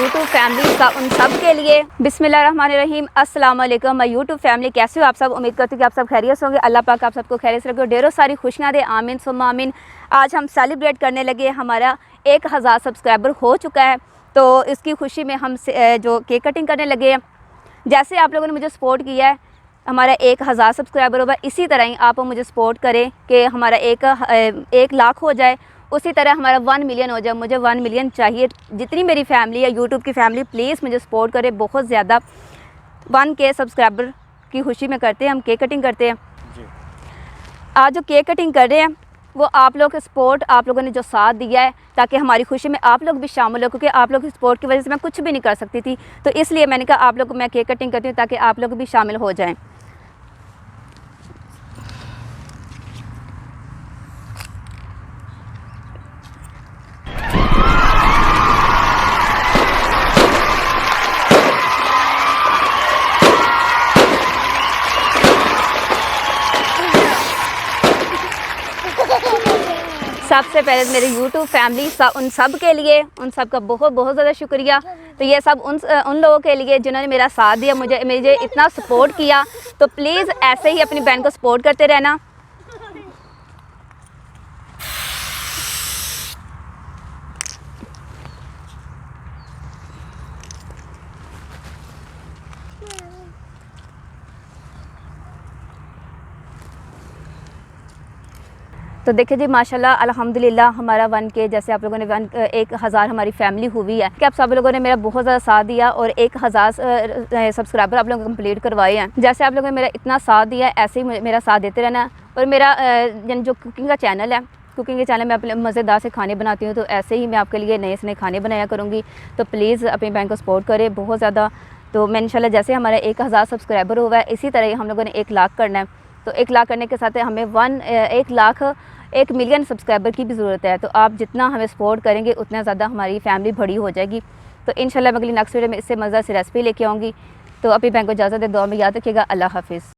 YouTube family उन सब के लिए बिस्मिल्लाहिर्रहमानिर्रहीम अस्सलाम वालेकुम। मैं यूट्यूब फैमिली कैसे हो आप सब? उम्मीद करती हूँ कि आप सब खैरियत होंगे। अल्लाह पाक आप सबको खैरियत से रखे, ढेरों सारी खुशियाँ दे, आमीन सुम्मा आमीन। आज हम सेलिब्रेट करने लगे, हमारा 1000 सब्सक्राइबर हो चुका है, तो इसकी खुशी में हम जो केक कटिंग करने लगे हैं। जैसे आप लोगों ने मुझे सपोर्ट किया है, हमारा 1000 सब्सक्राइबर होगा, इसी तरह ही आप मुझे सपोर्ट करें कि हमारा 1 लाख हो जाए, उसी तरह हमारा 1 मिलियन हो जाए। मुझे 1 मिलियन चाहिए। जितनी मेरी फैमिली है, यूट्यूब की फैमिली, प्लीज़ मुझे सपोर्ट करें बहुत ज़्यादा। 1K सब्सक्राइबर की खुशी में करते हैं, हम केक कटिंग करते हैं। आज जो केक कटिंग कर रहे हैं वो आप लोगों के सपोर्ट, आप लोगों ने जो साथ दिया है, ताकि हमारी खुशी में आप लोग भी शामिल हो, क्योंकि आप लोग की सपोर्ट की वजह से मैं कुछ भी नहीं कर सकती थी। तो इसलिए मैंने कहा आप लोग मैं केक कटिंग करती हूँ ताकि आप लोग भी शामिल हो जाएँ। सबसे पहले मेरे YouTube फैमिली उन सब के लिए, उन सब का बहुत बहुत ज़्यादा शुक्रिया। तो ये सब उन लोगों के लिए जिन्होंने मेरा साथ दिया, मुझे इतना सपोर्ट किया। तो प्लीज़ ऐसे ही अपनी बहन को सपोर्ट करते रहना। तो देखिए जी, माशाल्लाह अल्हम्दुलिल्लाह हमारा 1K, जैसे आप लोगों ने 1000 हमारी फैमिली हुई है कि आप सब लोगों ने मेरा बहुत ज़्यादा साथ दिया और 1000 सब्सक्राइबर आप लोगों ने कंप्लीट करवाए हैं। जैसे आप लोगों ने मेरा इतना साथ दिया है, ऐसे ही मेरा साथ देते रहना। और मेरा जो कुकिंग का चैनल है, कुकिंग के चैनल में अपने मज़ेदार से खाने बनाती हूँ, तो ऐसे ही मैं आपके लिए नए से नए खाने बनाया करूँगी। तो प्लीज़ अपनी बहन को सपोर्ट करें बहुत ज़्यादा। तो मैं इंशाल्लाह जैसे हमारा 1000 सब्सक्राइबर हुआ है, इसी तरह हम लोगों ने 1 लाख करना है। तो 1 लाख करने के साथ हमें 1 मिलियन सब्सक्राइबर की भी ज़रूरत है। तो आप जितना हमें सपोर्ट करेंगे उतना ज़्यादा हमारी फैमिली बड़ी हो जाएगी। तो इंशाल्लाह मैं अगली नेक्स्ट वीडियो में इससे मज़ेदार सी रेसिपी लेके आऊँगी। तो अपनी बहन को इजाज़त दे, दुआ में याद रखिएगा। अल्लाह हाफ़िज़।